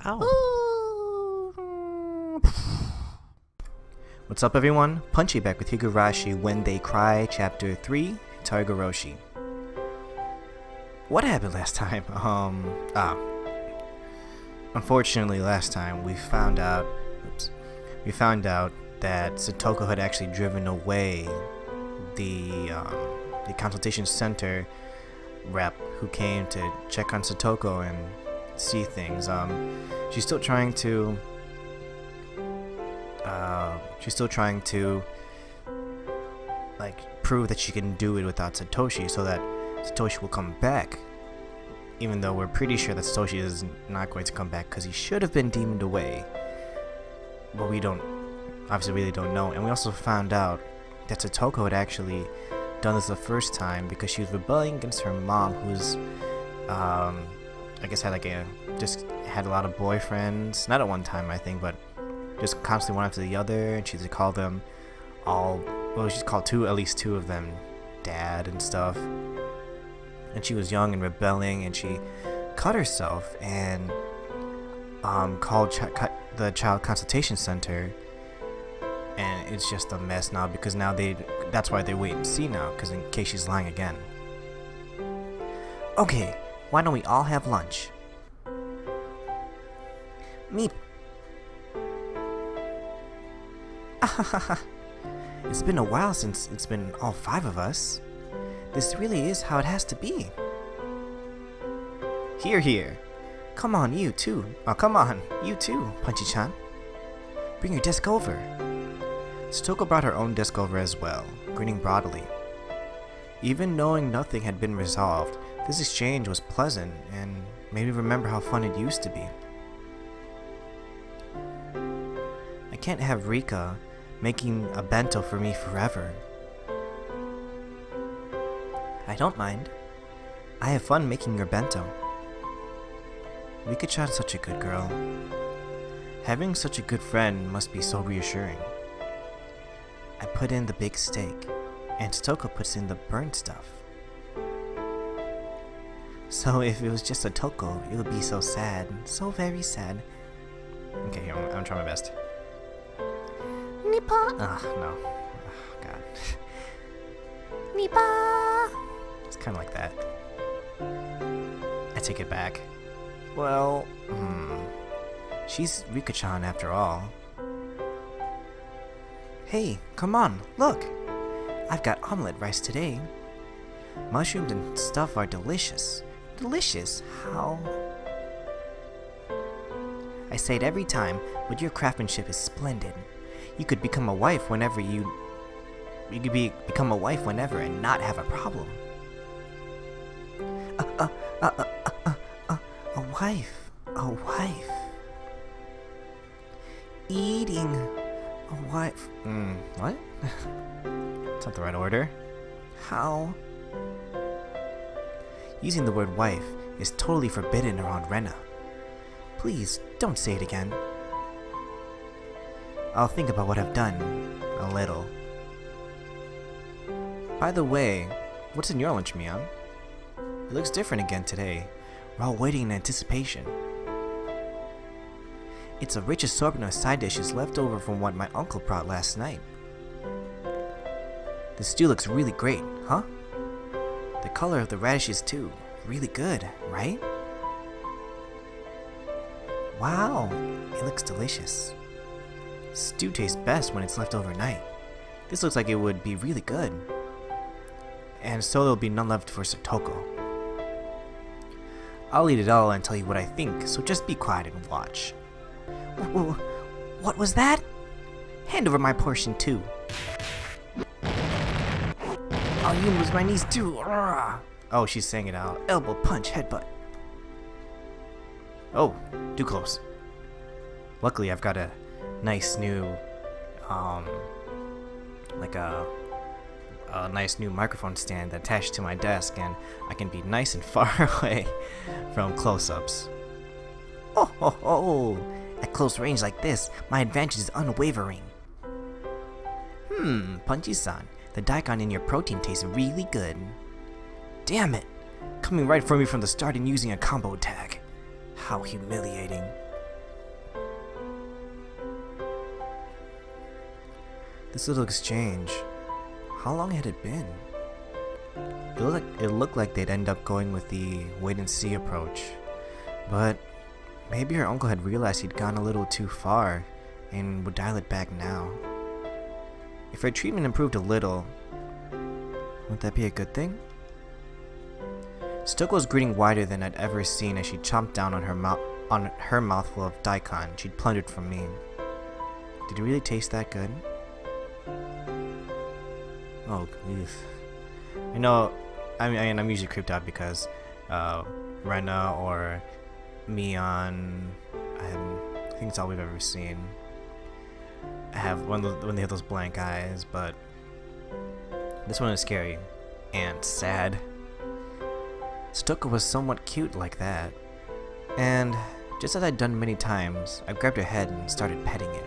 Ow. What's up, everyone? Punchy back with Higurashi When They Cry, Chapter 3, Higurashi. What happened last time? Unfortunately, last time we found out that Satoko had actually driven away the consultation center rep who came to check on Satoko and see things. She's still trying to prove that she can do it without Satoshi, so that Satoshi will come back, even though we're pretty sure that Satoshi is not going to come back because he should have been demoned away, but we obviously really don't know. And we also found out that Satoko had actually done this the first time because she was rebelling against her mom, who's I guess had a lot of boyfriends, not at one time I think, but just constantly one after the other, and she'd call them she's called at least two of them dad and stuff. And she was young and rebelling, and she cut herself and called the child consultation center, and it's just a mess now because now that's why they wait and see now, because in case she's lying again. Okay, why don't we all have lunch? Meep. It's been a while since it's been all five of us. This really is how it has to be. Here. Come on, you too. Oh, come on, you too, Punchy-chan. Bring your desk over. Satoko brought her own desk over as well, grinning broadly. Even knowing nothing had been resolved, this exchange was pleasant and made me remember how fun it used to be. I can't have Rika making a bento for me forever. I don't mind. I have fun making your bento. Rika-chan's such a good girl. Having such a good friend must be so reassuring. I put in the big steak, and Satoko puts in the burnt stuff. So if it was just Satoko, it would be so sad, so very sad. Okay, I'm trying my best. Nipa! No. Oh, God. Nipa! It's kind of like that. I take it back. Well, she's Rika-chan after all. Hey, come on, look! I've got omelette rice today. Mushrooms and stuff are delicious. Delicious? How? I say it every time, but your craftsmanship is splendid. You could become a wife whenever you could become a wife whenever and not have a problem. A wife. Eating a wife. What? It's not the right order. How? Using the word wife is totally forbidden around Rena. Please, don't say it again. I'll think about what I've done. A little. By the way, what's in your lunch, Mion? It looks different again today. We're all waiting in anticipation. It's a rich assortment of side dishes left over from what my uncle brought last night. The stew looks really great, huh? The color of the radishes too. Really good, right? Wow, it looks delicious. Stew tastes best when it's left overnight. This looks like it would be really good. And so there'll be none left for Satoko. I'll eat it all and tell you what I think, so just be quiet and watch. What was that? Hand over my portion too. Oh, you lose my knees too. Oh, she's saying it out. Elbow, punch, headbutt. Oh, too close. Luckily, I've got a nice new, a nice new microphone stand attached to my desk, and I can be nice and far away from close-ups. Oh! At close range like this, my advantage is unwavering. Punchy-san, the daikon in your protein tastes really good. Damn it! Coming right for me from the start and using a combo attack. How humiliating. This little exchange, how long had it been? It looked like they'd end up going with the wait-and-see approach, but maybe her uncle had realized he'd gone a little too far and would dial it back now. If her treatment improved a little, wouldn't that be a good thing? Satoko was grinning wider than I'd ever seen as she chomped down on her mouthful of daikon she'd plundered from me. Did it really taste that good? Oh, geez. I know, I'm usually creeped out because Rena or Mion, I think it's all we've ever seen. I have when they have those blank eyes, but this one is scary and sad. Satoko was somewhat cute like that, and just as I'd done many times, I grabbed her head and started petting it.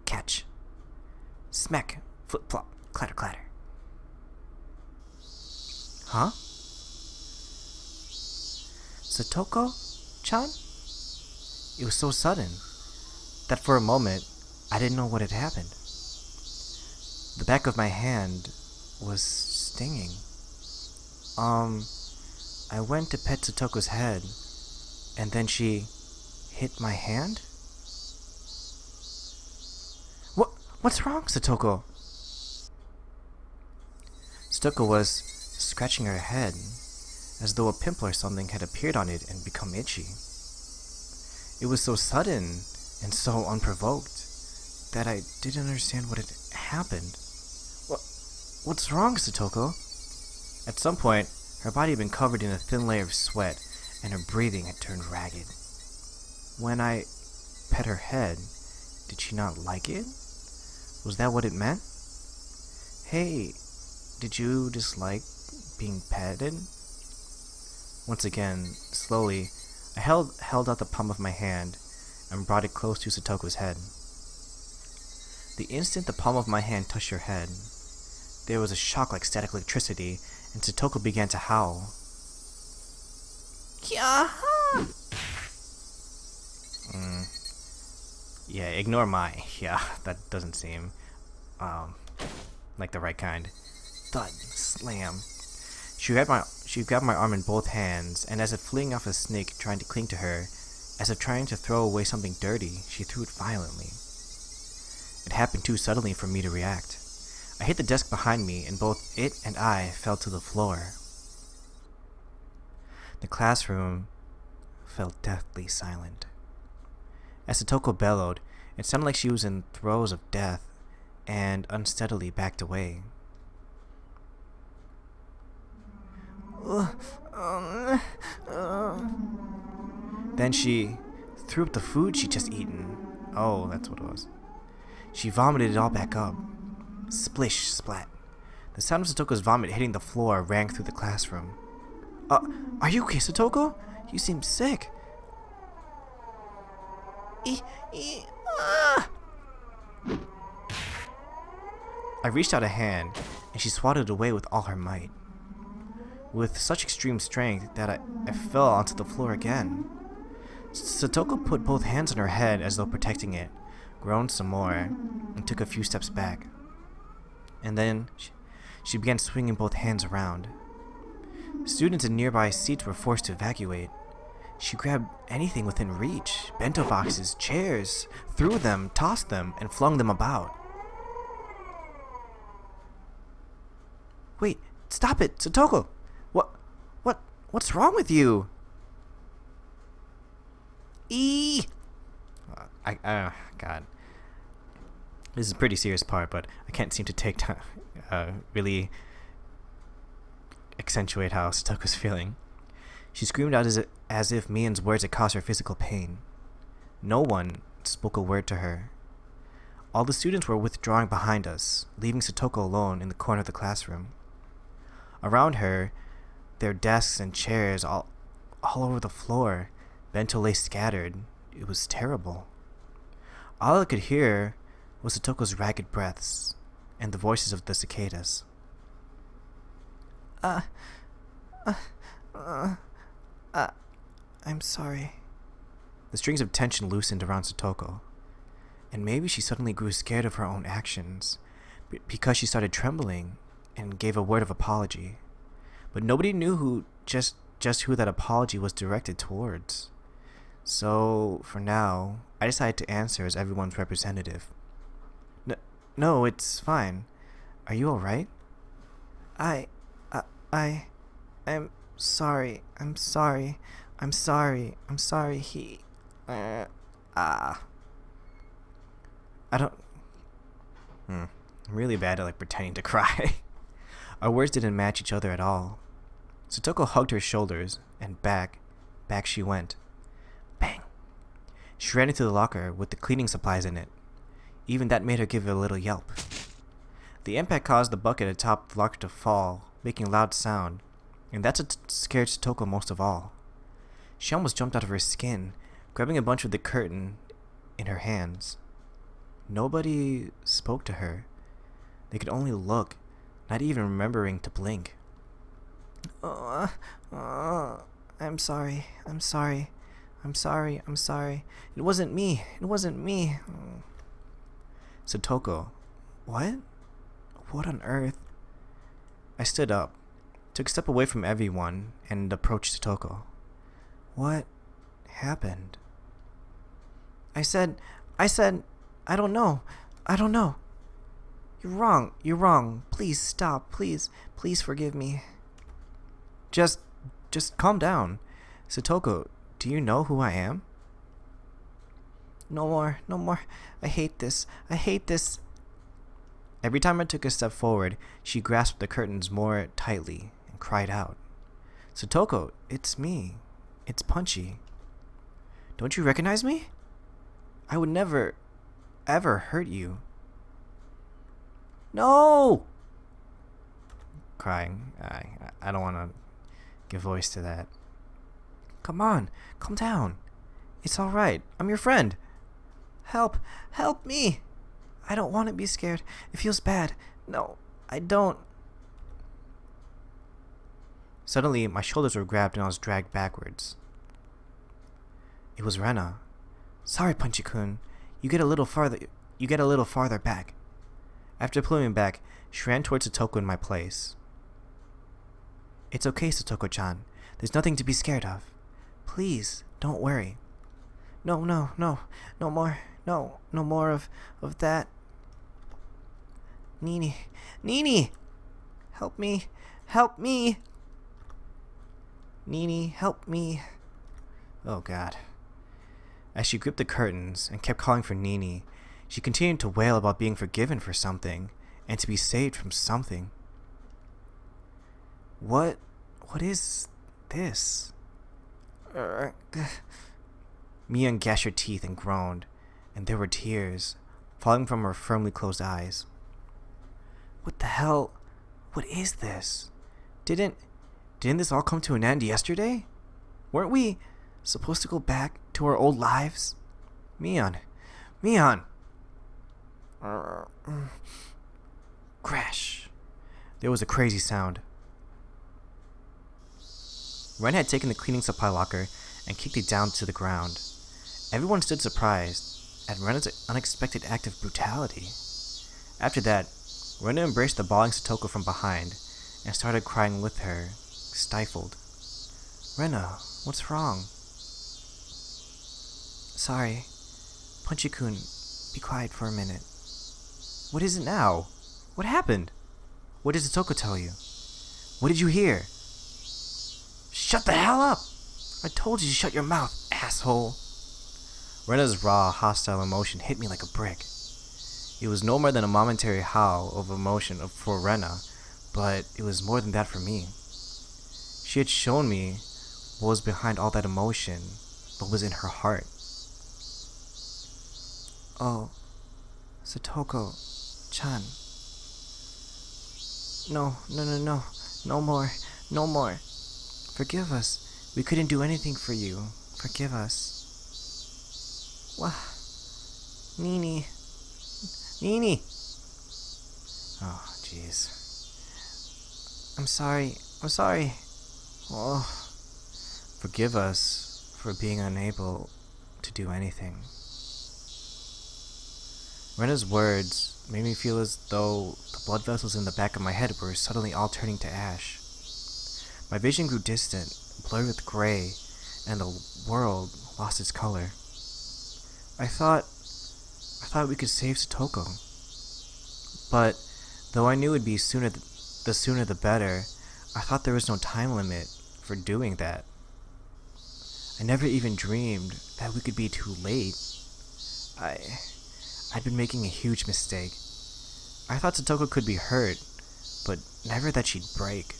Catch. Smack. Flip flop. Clatter clatter. Huh? Satoko-chan? It was so sudden that for a moment I didn't know what had happened. The back of my hand was stinging. I went to pet Satoko's head, and then she hit my hand? What's wrong, Satoko? Satoko was scratching her head, as though a pimple or something had appeared on it and become itchy. It was so sudden and so unprovoked that I didn't understand what had happened. What's wrong, Satoko? At some point, her body had been covered in a thin layer of sweat, and her breathing had turned ragged. When I pet her head, did she not like it? Was that what it meant? Hey, did you dislike being petted? Once again, slowly, I held out the palm of my hand and brought it close to Satoko's head. The instant the palm of my hand touched her head, there was a shock like static electricity, and Satoko began to howl. Yeah, ignore my that doesn't seem like the right kind. Thud, slam. She grabbed my arm in both hands, and as if fleeing off a snake trying to cling to her, as if trying to throw away something dirty, she threw it violently. It happened too suddenly for me to react. I hit the desk behind me, and both it and I fell to the floor. The classroom fell deathly silent. As Satoko bellowed, it sounded like she was in throes of death, and unsteadily backed away. Then she threw up the food she'd just eaten. Oh, that's what it was. She vomited it all back up. Splish, splat. The sound of Satoko's vomit hitting the floor rang through the classroom. Are you okay, Satoko? You seem sick. I reached out a hand, and she swatted it away with all her might. With such extreme strength that I fell onto the floor again. Satoko put both hands on her head as though protecting it, groaned some more, and took a few steps back. And then she began swinging both hands around. Students in nearby seats were forced to evacuate. She grabbed anything within reach, bento boxes, chairs, threw them, tossed them, and flung them about. Wait, stop it, Satoko! What's wrong with you? God. This is a pretty serious part, but I can't seem to take time, really accentuate how Satoko's feeling. She screamed out as if Mian's words had caused her physical pain. No one spoke a word to her. All the students were withdrawing behind us, leaving Satoko alone in the corner of the classroom. Around her, their desks and chairs all over the floor, bento lay scattered. It was terrible. All I could hear was Satoko's ragged breaths and the voices of the cicadas. I'm sorry. The strings of tension loosened around Satoko. And maybe she suddenly grew scared of her own actions because she started trembling and gave a word of apology. But nobody knew just who that apology was directed towards. So, for now, I decided to answer as everyone's representative. No, it's fine. Are you alright? I'm sorry. I'm sorry. I don't... I'm really bad at, pretending to cry. Our words didn't match each other at all. Satoko hugged her shoulders, and back she went. Bang! She ran into the locker with the cleaning supplies in it. Even that made her give a little yelp. The impact caused the bucket atop the locker to fall, making a loud sound, and that's what scared Satoko most of all. She almost jumped out of her skin, grabbing a bunch of the curtain in her hands. Nobody spoke to her. They could only look, not even remembering to blink. I'm sorry. It wasn't me. Satoko. What? What on earth? I stood up, took a step away from everyone, and approached Satoko. What happened? I said, I don't know. You're wrong. Please stop. Please forgive me. Just calm down. Satoko, do you know who I am? No more. I hate this. Every time I took a step forward, she grasped the curtains more tightly and cried out. Satoko, it's me. It's Punchy. Don't you recognize me? I would never, ever hurt you. No! Crying. I don't want to give voice to that. Come on, calm down. It's alright. I'm your friend. Help me. I don't want to be scared. It feels bad. No, I don't. Suddenly, my shoulders were grabbed and I was dragged backwards. It was Rena. Sorry, Punchy-kun. You get a little farther back. After pulling me back, she ran towards Satoko in my place. It's okay, Satoko-chan. There's nothing to be scared of. Please, don't worry. No more of that. Nini! Help me! Nini, help me! Oh God. As she gripped the curtains and kept calling for Nini, she continued to wail about being forgiven for something and to be saved from something. What is this? Mia ungashed her teeth and groaned, and there were tears falling from her firmly closed eyes. What the hell? What is this? Didn't this all come to an end yesterday? Weren't we supposed to go back to our old lives? Mion! Crash. There was a crazy sound. Ren had taken the cleaning supply locker and kicked it down to the ground. Everyone stood surprised at Rena's unexpected act of brutality. After that, Rena embraced the bawling Satoko from behind and started crying with her, stifled. Rena, what's wrong? Sorry. Punchy-kun, be quiet for a minute. What is it now? What happened? What did Satoko tell you? What did you hear? Shut the hell up! I told you to shut your mouth, asshole! Rena's raw, hostile emotion hit me like a brick. It was no more than a momentary howl of emotion for Rena, but it was more than that for me. She had shown me what was behind all that emotion, what was in her heart. Oh, Satoko-chan. No more. Forgive us. We couldn't do anything for you. Forgive us. What? Nini. Oh, jeez. I'm sorry. Oh. Forgive us for being unable to do anything. Rena's words made me feel as though the blood vessels in the back of my head were suddenly all turning to ash. My vision grew distant, blurred with gray, and the world lost its color. I thought we could save Satoko. But though I knew it'd be the sooner the better, I thought there was no time limit for doing that. I never even dreamed that we could be too late. I'd been making a huge mistake. I thought Satoko could be hurt, but never that she'd break.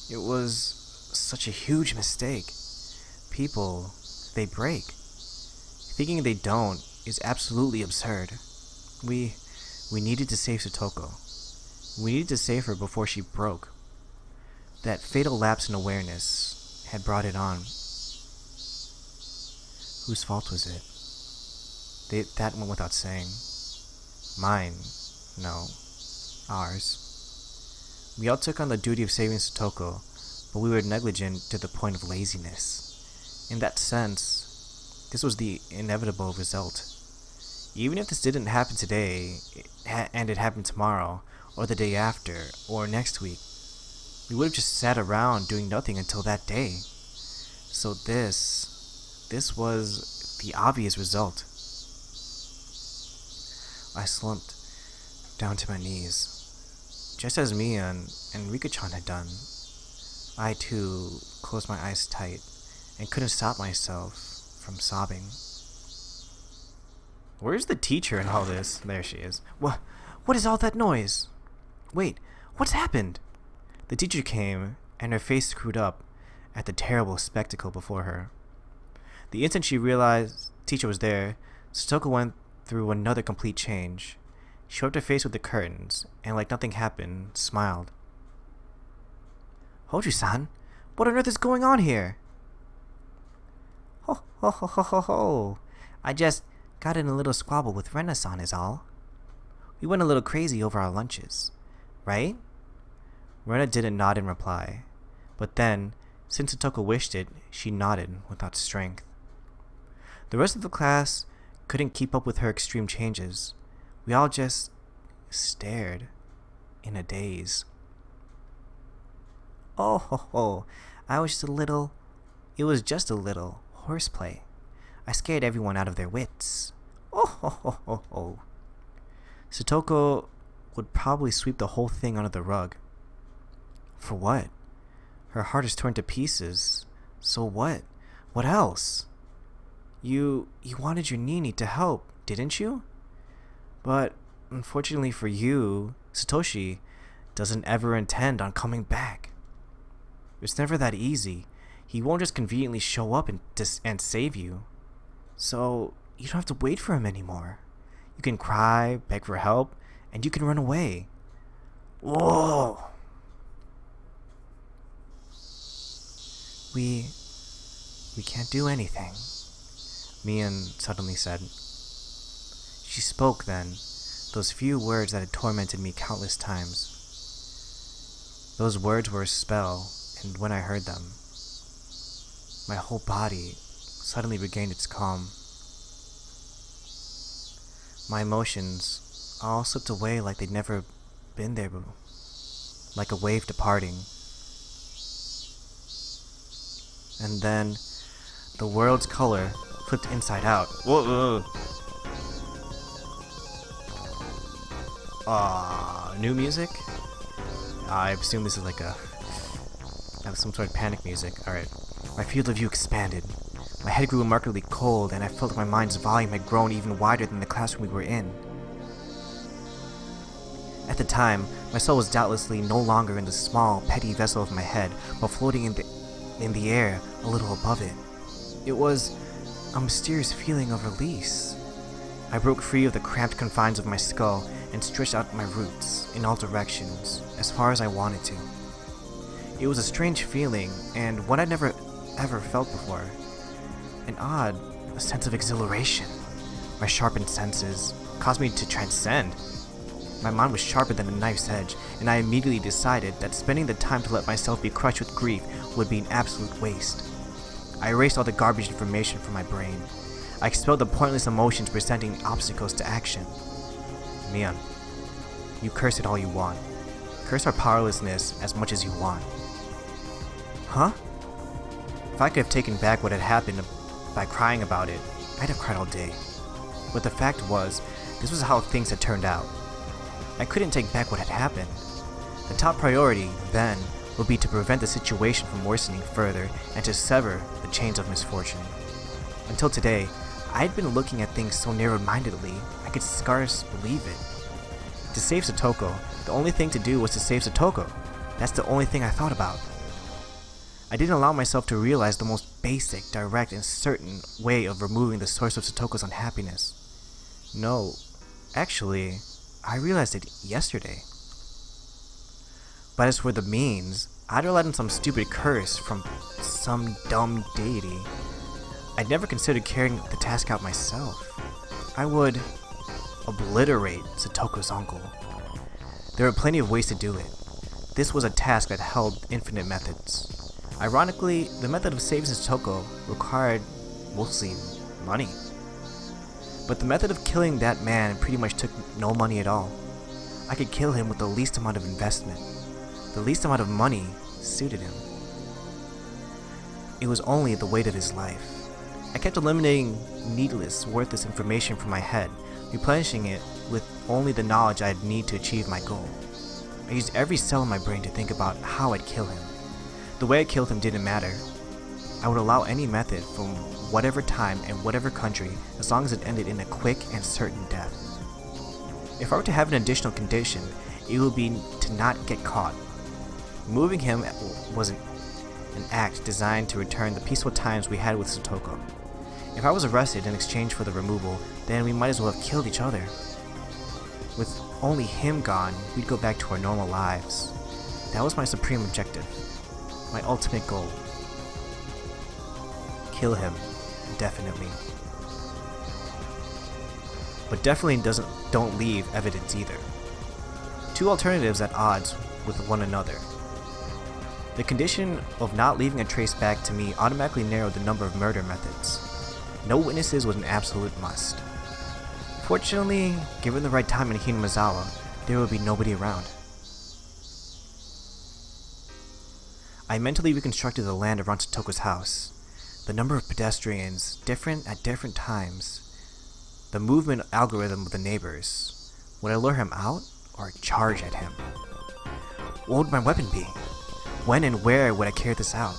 It was such a huge mistake. People, they break. Thinking they don't is absolutely absurd. We needed to save Satoko. We needed to save her before she broke. That fatal lapse in awareness had brought it on. Whose fault was it? That went without saying. Mine. No. Ours. We all took on the duty of saving Satoko, but we were negligent to the point of laziness. In that sense, this was the inevitable result. Even if this didn't happen today, and it happened tomorrow, or the day after, or next week, we would have just sat around doing nothing until that day. So this was the obvious result. I slumped down to my knees, just as Mia and Rika-chan had done. I too closed my eyes tight and couldn't stop myself from sobbing. Where's the teacher in all this? There she is. What is all that noise? Wait, what's happened? The teacher came, and her face screwed up at the terrible spectacle before her. The instant she realized the teacher was there, Satoko went through another complete change. She wiped her face with the curtains, and like nothing happened, smiled. Hoju-san, what on earth is going on here? Ho ho ho ho ho ho. I just got in a little squabble with Rena-san is all. We went a little crazy over our lunches, right? Rena didn't nod in reply, but then, since Satoko wished it, she nodded without strength. The rest of the class couldn't keep up with her extreme changes. We all just stared in a daze. Oh ho ho, it was just a little horseplay. I scared everyone out of their wits. Oh ho ho ho ho. Satoko would probably sweep the whole thing under the rug. For what? Her heart is torn to pieces. So what? What else? You wanted your Nini to help, didn't you? But unfortunately for you, Satoshi doesn't ever intend on coming back. It's never that easy. He won't just conveniently show up and save you. So you don't have to wait for him anymore. You can cry, beg for help, and you can run away. Whoa! We can't do anything, Mian suddenly said. She spoke then, those few words that had tormented me countless times. Those words were a spell, and when I heard them, my whole body suddenly regained its calm. My emotions all slipped away like they'd never been there, like a wave departing. And then, the world's color flipped inside out. Whoa! New music? I assume this is like some sort of panic music. Alright. My field of view expanded. My head grew remarkably cold, and I felt like my mind's volume had grown even wider than the classroom we were in. At the time, my soul was doubtlessly no longer in the small, petty vessel of my head, but floating in the air a little above it. It was a mysterious feeling of release. I broke free of the cramped confines of my skull and stretched out my roots in all directions, as far as I wanted to. It was a strange feeling, and one I'd never ever felt before. An odd sense of exhilaration. My sharpened senses caused me to transcend. My mind was sharper than a knife's edge, and I immediately decided that spending the time to let myself be crushed with grief would be an absolute waste. I erased all the garbage information from my brain. I expelled the pointless emotions presenting obstacles to action. Mion, you curse it all you want. Curse our powerlessness as much as you want. Huh? If I could have taken back what had happened by crying about it, I'd have cried all day. But the fact was, this was how things had turned out. I couldn't take back what had happened. The top priority, then, would be to prevent the situation from worsening further and to sever the chains of misfortune. Until today, I'd been looking at things so narrow-mindedly, I could scarce believe it. To save Satoko, the only thing to do was to save Satoko. That's the only thing I thought about. I didn't allow myself to realize the most basic, direct, and certain way of removing the source of Satoko's unhappiness. No, actually, I realized it yesterday. But as for the means, I'd relied on some stupid curse from some dumb deity. I'd never considered carrying the task out myself. I would obliterate Satoko's uncle. There were plenty of ways to do it. This was a task that held infinite methods. Ironically, the method of saving Satoko required mostly money. But the method of killing that man pretty much took no money at all. I could kill him with the least amount of investment. The least amount of money suited him. It was only the weight of his life. I kept eliminating needless, worthless information from my head, replenishing it with only the knowledge I'd need to achieve my goal. I used every cell in my brain to think about how I'd kill him. The way I killed him didn't matter. I would allow any method from whatever time and whatever country as long as it ended in a quick and certain death. If I were to have an additional condition, it would be to not get caught. Removing him was an act designed to return the peaceful times we had with Satoko. If I was arrested in exchange for the removal, then we might as well have killed each other. With only him gone, we'd go back to our normal lives. That was my supreme objective. My ultimate goal. Kill him, definitely. But definitely don't leave evidence either. Two alternatives at odds with one another. The condition of not leaving a trace back to me automatically narrowed the number of murder methods. No witnesses was an absolute must. Fortunately, given the right time in Hinamazawa, there would be nobody around. I mentally reconstructed the land around Satoko's house. The number of pedestrians, different at different times. The movement algorithm of the neighbors. Would I lure him out or charge at him? What would my weapon be? When and where would I carry this out?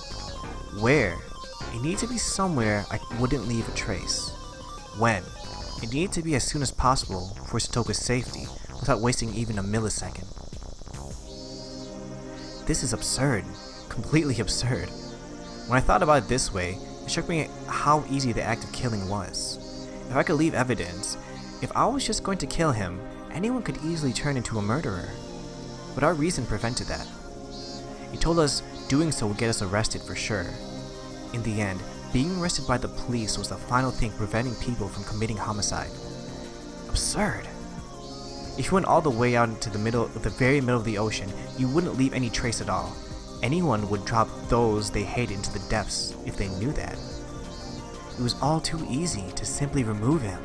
Where? It needed to be somewhere I wouldn't leave a trace. When? It needed to be as soon as possible for Satoko's safety, without wasting even a millisecond. This is absurd. Completely absurd. When I thought about it this way, it struck me how easy the act of killing was. If I could leave evidence, if I was just going to kill him, anyone could easily turn into a murderer. But our reason prevented that. It told us doing so would get us arrested for sure. In the end, being arrested by the police was the final thing preventing people from committing homicide. Absurd. If you went all the way out into the very middle of the ocean, you wouldn't leave any trace at all. Anyone would drop those they hated into the depths if they knew that. It was all too easy to simply remove him.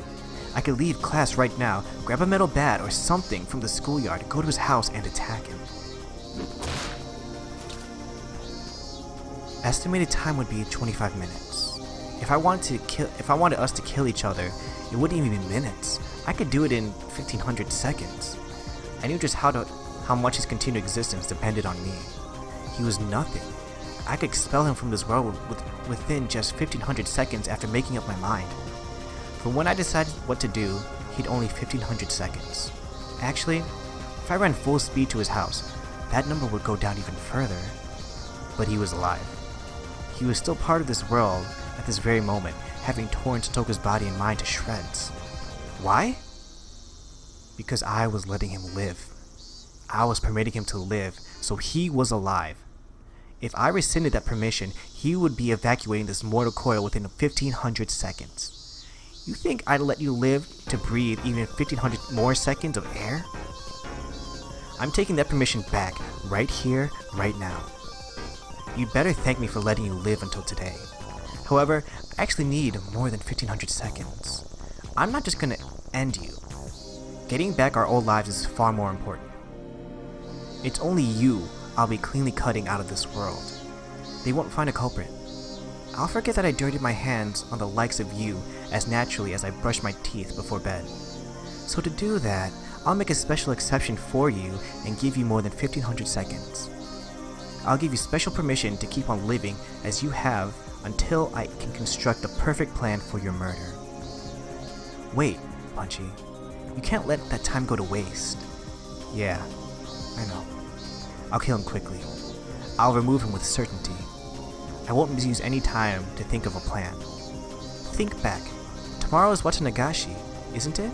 I could leave class right now, grab a metal bat or something from the schoolyard, go to his house and attack him. Estimated time would be 25 minutes. If I wanted us to kill each other, it wouldn't even be minutes. I could do it in 1500 seconds. I knew just how much his continued existence depended on me. He was nothing. I could expel him from this world within just 1500 seconds after making up my mind. From when I decided what to do, he'd only 1500 seconds. Actually, if I ran full speed to his house, that number would go down even further. But he was alive. He was still part of this world at this very moment, having torn Satoko's body and mind to shreds. Why? Because I was letting him live. I was permitting him to live, so he was alive. If I rescinded that permission, he would be evacuating this mortal coil within 1500 seconds. You think I'd let you live to breathe even 1500 more seconds of air? I'm taking that permission back, right here, right now. You'd better thank me for letting you live until today. However, I actually need more than 1500 seconds. I'm not just gonna end you. Getting back our old lives is far more important. It's only you I'll be cleanly cutting out of this world. They won't find a culprit. I'll forget that I dirtied my hands on the likes of you as naturally as I brush my teeth before bed. So to do that, I'll make a special exception for you and give you more than 1500 seconds. I'll give you special permission to keep on living as you have until I can construct the perfect plan for your murder. Wait, Punchy. You can't let that time go to waste. Yeah, I know. I'll kill him quickly. I'll remove him with certainty. I won't misuse any time to think of a plan. Think back. Tomorrow is Watanagashi, isn't it?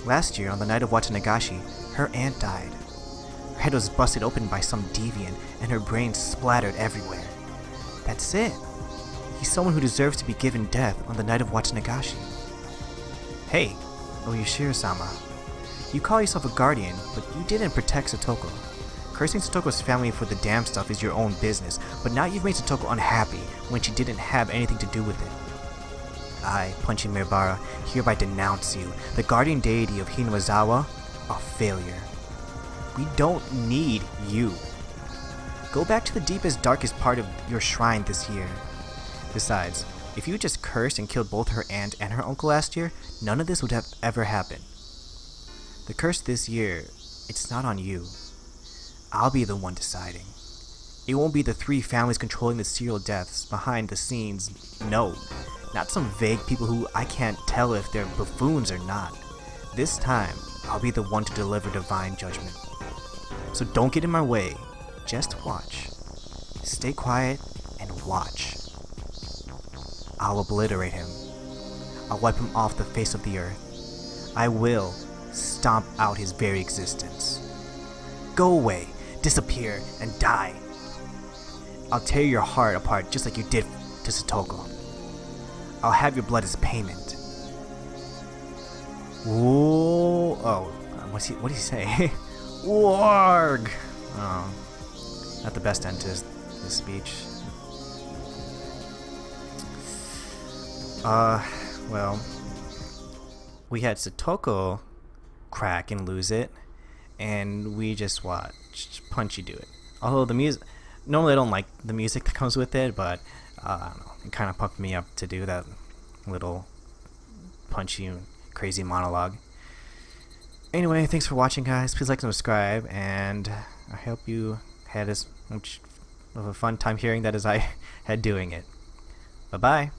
Last year, on the night of Watanagashi, her aunt died. Her head was busted open by some deviant, and her brains splattered everywhere. That's it. He's someone who deserves to be given death on the night of Watanagashi. Hey, Oyashiro-sama. You call yourself a guardian, but you didn't protect Satoko. Cursing Satoko's family for the damn stuff is your own business, but now you've made Satoko unhappy when she didn't have anything to do with it. I, Punchy Mirabara, hereby denounce you, the guardian deity of Hinawazawa, a failure. We don't need you. Go back to the deepest, darkest part of your shrine this year. Besides, if you just cursed and killed both her aunt and her uncle last year, none of this would have ever happened. The curse this year, it's not on you. I'll be the one deciding. It won't be the three families controlling the serial deaths behind the scenes. No, not some vague people who I can't tell if they're buffoons or not. This time, I'll be the one to deliver divine judgment. So don't get in my way. Just watch. Stay quiet and watch. I'll obliterate him. I'll wipe him off the face of the earth. I will stomp out his very existence. Go away, disappear, and die. I'll tear your heart apart just like you did to Satoko. I'll have your blood as payment. Whoa! Oh, what did he say? Warg! Oh, not the best end to this speech. Well, we had Satoko crack and lose it, and we just watched Punchy do it. Although the music, normally I don't like the music that comes with it, but I don't know, it kind of pumped me up to do that little Punchy crazy monologue. Anyway, thanks for watching, guys. Please like and subscribe, and I hope you had as much of a fun time hearing that as I had doing it. Bye bye.